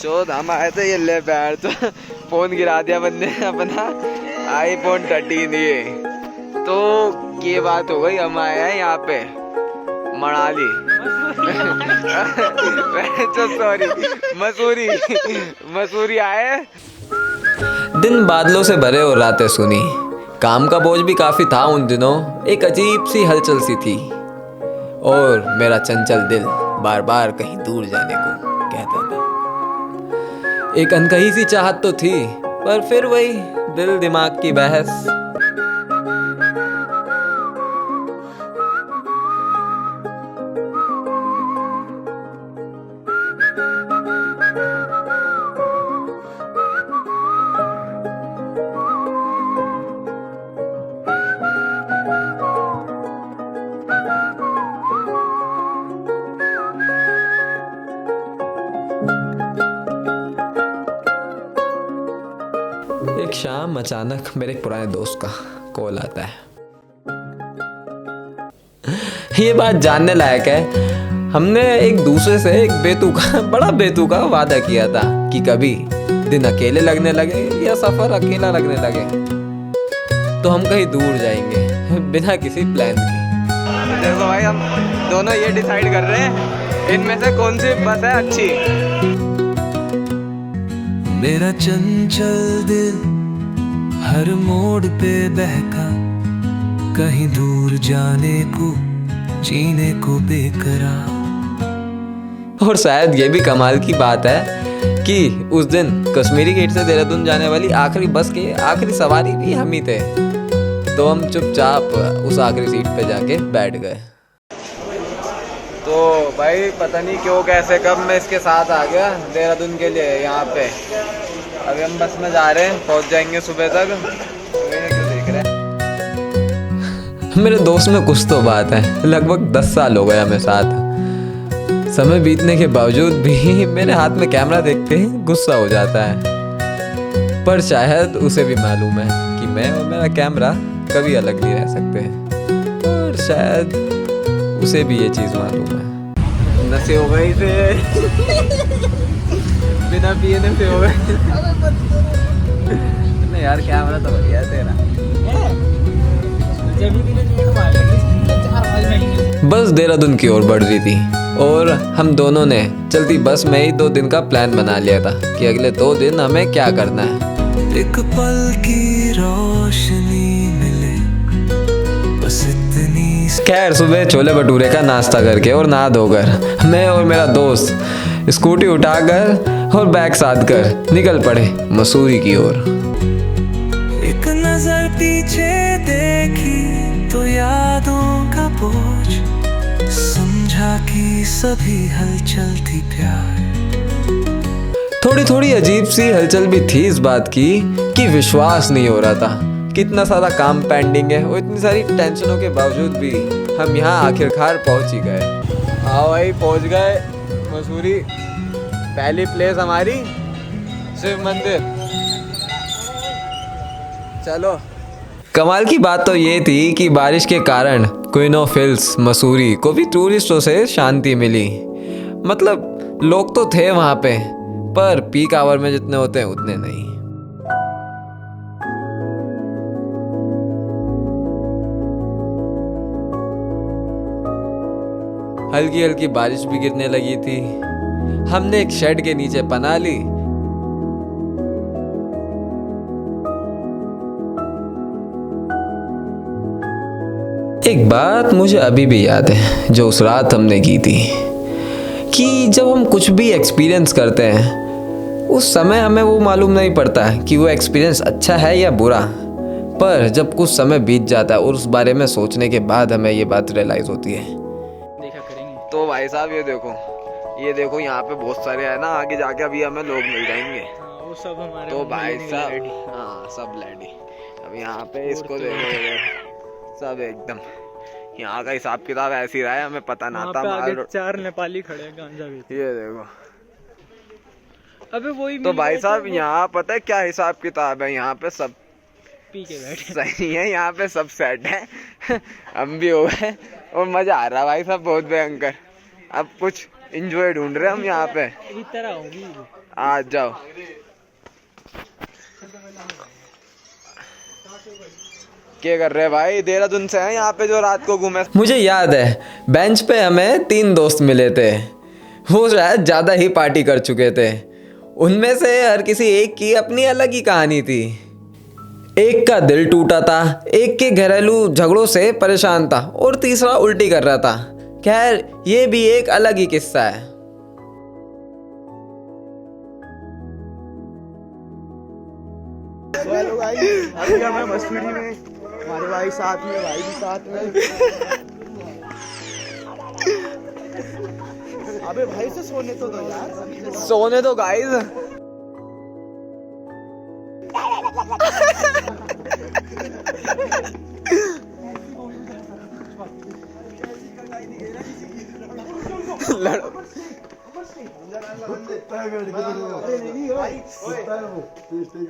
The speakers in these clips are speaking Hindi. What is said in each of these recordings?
चौथ हम आए थे, ये ले बैठ तो फोन गिरा दिया बंदे ने अपना iPhone 13 ये। तो ये बात हो गई, हम आए हैं यहाँ पे मनाली तो सॉरी मसूरी आए। दिन बादलों से भरे और रातें सुनी। काम का बोझ भी काफी था उन दिनों। एक अजीब सी हलचल सी थी और मेरा चंचल दिल बार बार कहीं दूर जाने को कहता था। एक अनकही सी चाहत तो थी, पर फिर वही दिल दिमाग की बहस। एक शाम अचानक मेरे एक पुराने दोस्त का कॉल आता है। ये बात जानने लायक है। हमने एक दूसरे से एक बड़ा बेतुका वादा किया था कि कभी दिन अकेले लगने लगे या सफर अकेला लगने लगे तो हम कहीं दूर जाएंगे बिना किसी प्लान के। देखो भाई, हम दोनों ये डिसाइड कर रहे हैं इनमें से कौन सी बस है अच्छी। मेरा चंचल दिल हर मोड़ पे बहका, कहीं दूर जाने को जीने को बेकरार। और शायद ये भी कमाल की बात है कि उस दिन कश्मीरी गेट से देहरादून जाने वाली आखिरी बस के आखिरी सवारी भी हम ही थे। तो हम चुपचाप उस आखिरी सीट पे जाके बैठ गए। तो भाई पता नहीं क्यों कैसे कब मैं इसके साथ आ गया देहरादून के लिए यहाँ पे। अभी हम बस में जा रहे हैं, पहुँच जाएंगे सुबह तक। क्यों देख रहे हैं? मेरे दोस्त में कुछ तो बात है। लगभग 10 साल हो गए हमें साथ। समय बीतने के बावजूद भी मेरे हाथ में कैमरा देखते ही गुस्सा हो जाता है। पर शायद उसे भी मालूम है कि मैं और मेरा कैमरा कभी अलग नहीं रह सकते। और शायद उसे भी ये चीज़ मालूम है। नशे हो गए इसे बिना पिए नशे हो गए। नहीं यार, कैमरा तो बढ़िया है तेरा। बस देहरादून की ओर बढ़ रही थी और हम दोनों ने चलती बस में ही 2 दिन का प्लान बना लिया था कि अगले 2 दिन हमें क्या करना है। एक पल की रोशनी मिले बस इतनी। खैर, सुबह छोले भटूरे का नाश्ता करके और नहा धोकर मैं और मेरा दोस्त स्कूटी उठाकर और बैग साध कर निकल पड़े मसूरी की ओर। एक नजर पीछे देखी तो यादों का बोझ समझा कि सभी हलचल थी प्यार। थोड़ी थोड़ी अजीब सी हलचल भी थी इस बात की कि विश्वास नहीं हो रहा था कितना सारा काम पेंडिंग है और इतनी सारी टेंशनों के बावजूद भी हम यहाँ आखिरकार पहुँच ही गए। हाँ भाई, पहुँच गए मसूरी। पहली प्लेस हमारी शिव मंदिर। चलो। कमाल की बात तो ये थी कि बारिश के कारण क्वीन ऑफ हिल्स मसूरी को भी टूरिस्टों से शांति मिली। मतलब लोग तो थे वहाँ पे, पर पीक आवर में जितने होते हैं उतने नहीं। हल्की हल्की बारिश भी गिरने लगी थी। हमने एक शेड के नीचे पनाह ली। एक बात मुझे अभी भी याद है जो उस रात हमने की थी कि जब हम कुछ भी एक्सपीरियंस करते हैं उस समय हमें वो मालूम नहीं पड़ता कि वो एक्सपीरियंस अच्छा है या बुरा, पर जब कुछ समय बीत जाता है और उस बारे में सोचने के बाद हमें ये बात रियलाइज होती है। तो भाई साहब ये देखो यहाँ पे बहुत सारे है ना, आगे जाके अभी हमें लोग मिल जाएंगे। वो सब हमारे तो भाई साहब, हाँ सब रेडी। अब यहाँ पे इसको देखो, सब एकदम यहाँ का हिसाब किताब ऐसे ही रहा है, हमें पता ना था। आगे 4 नेपाली खड़े हैं गांजा बेचते। ये देखो। अबे वही तो भाई साहब यहाँ पता है क्या हिसाब किताब है, यहाँ पे सब पी के बैठे सही है, यहाँ पे सब सेट है। हम भी हो गए और मजा आ रहा है भाई साहब, बहुत भयंकर। अब कुछ एंजॉय ढूंढ रहे हैं हम यहाँ पे। इस तरह होगी। आ जाओ। क्या कर रहे हैं भाई? देहरादून से हैं यहाँ पे जो रात को घूमे। मुझे याद है बेंच पे हमें 3 दोस्त मिले थे। वो शायद ज़्यादा ही पार्टी कर चुके थे। उनमें से हर किसी एक की अपनी अलग ही कहानी थी। एक का दिल टूटा था, एक के घरेलू झगड़ों से परेशान था और तीसरा उल्टी कर रहा था। खैर ये भी एक अलग ही किस्सा है। हेलो भाई, अभी हमें मसूरी में हमारे भाई साथ में, भाई भी साथ में। अबे भाई से सोने तो दो यार। सोने तो गाइस।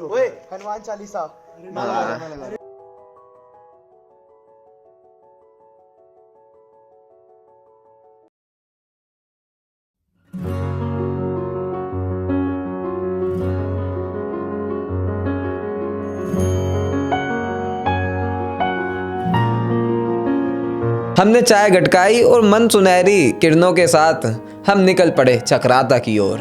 ओए हनुमान चालीसा। हमने चाय गटकाई और मन सुनहरी किरणों के साथ हम निकल पड़े चक्राता की ओर।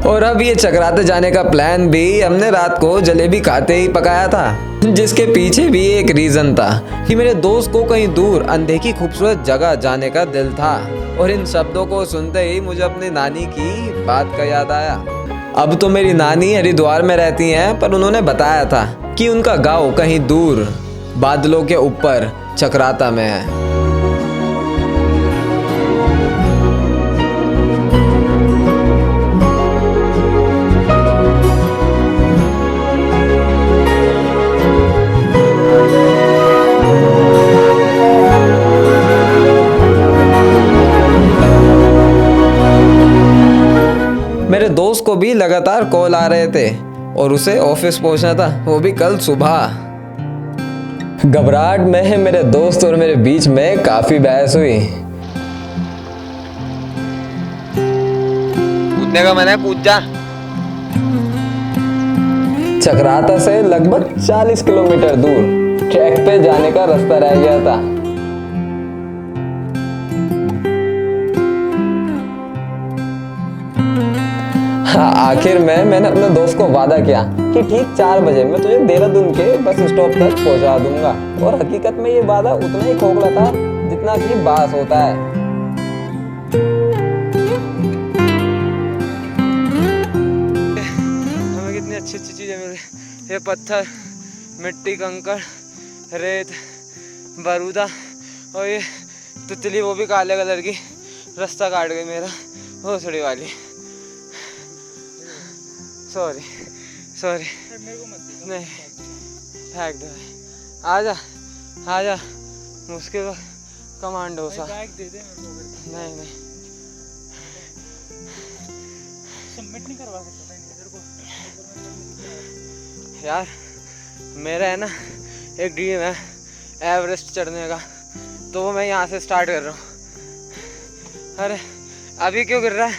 और अब ये चक्राते जाने का प्लान भी हमने रात को जलेबी खाते ही पकाया था, जिसके पीछे भी एक रीजन था कि मेरे दोस्त को कहीं दूर अनदेखी खूबसूरत जगह जाने का दिल था। और इन शब्दों को सुनते ही मुझे अपनी नानी की बात का याद आया। अब तो मेरी नानी हरिद्वार में रहती हैं, पर उन्होंने बताया था कि उनका गांव कहीं दूर बादलों के ऊपर चक्राता में है। मेरे दोस्त को भी लगातार कॉल आ रहे थे और उसे ऑफिस पहुंचना था, वो भी कल सुबह। घबराहट में मेरे दोस्त और मेरे बीच में काफी बहस हुई। कूदने का मन है, कूद जा। चक्राता से लगभग 40 किलोमीटर दूर ट्रैक पे जाने का रास्ता रह गया था। आखिर में मैंने अपने दोस्त को वादा किया कि ठीक 4 बजे मैं तुझे देहरादून के बस स्टॉप तक पहुंचा दूंगा। और हकीकत में ये वादा उतना ही खोखला था जितना कि बास होता है। हमें कितनी अच्छी अच्छी चीजें मिल रही। ये पत्थर, मिट्टी, कंकड़, रेत, बारूदा और ये तितली, वो भी काले कलर की। रास्ता काट गई मेरा, भोसड़ी वाली। सॉरी नहीं, फेंक दो। आजा आजा, मुश्किल कमांडो सा। बैग दे दे मेरे को। नहीं सबमिट नहीं करवा सकता तेरे को यार, मेरा है ना एक ड्रीम है एवरेस्ट चढ़ने का, तो वो मैं यहाँ से स्टार्ट कर रहा हूँ। अरे अभी क्यों गिर रहा है?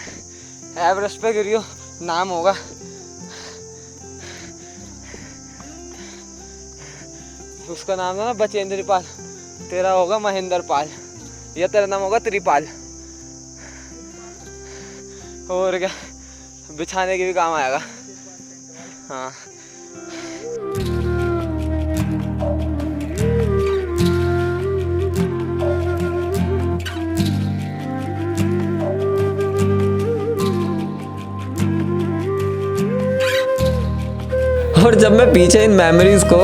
एवरेस्ट पे गिरियो, नाम होगा। उसका नाम था ना बचेंद्र पाल, तेरा होगा महेंद्र पाल, या तेरा नाम होगा त्रिपाल। और क्या, बिछाने के भी काम आएगा। हाँ और जब मैं पीछे इन मेमोरीज को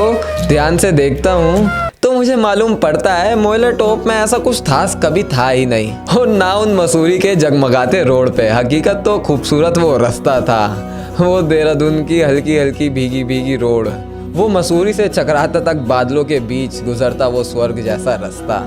ध्यान से देखता हूँ तो मुझे मालूम पड़ता है मोइला टॉप में ऐसा कुछ खास कभी था ही नहीं, और ना उन मसूरी के जगमगाते रोड पे। हकीकत तो खूबसूरत वो रास्ता था, वो देहरादून की हल्की हल्की भीगी भीगी रोड, वो मसूरी से चक्राता तक बादलों के बीच गुजरता वो स्वर्ग जैसा रास्ता।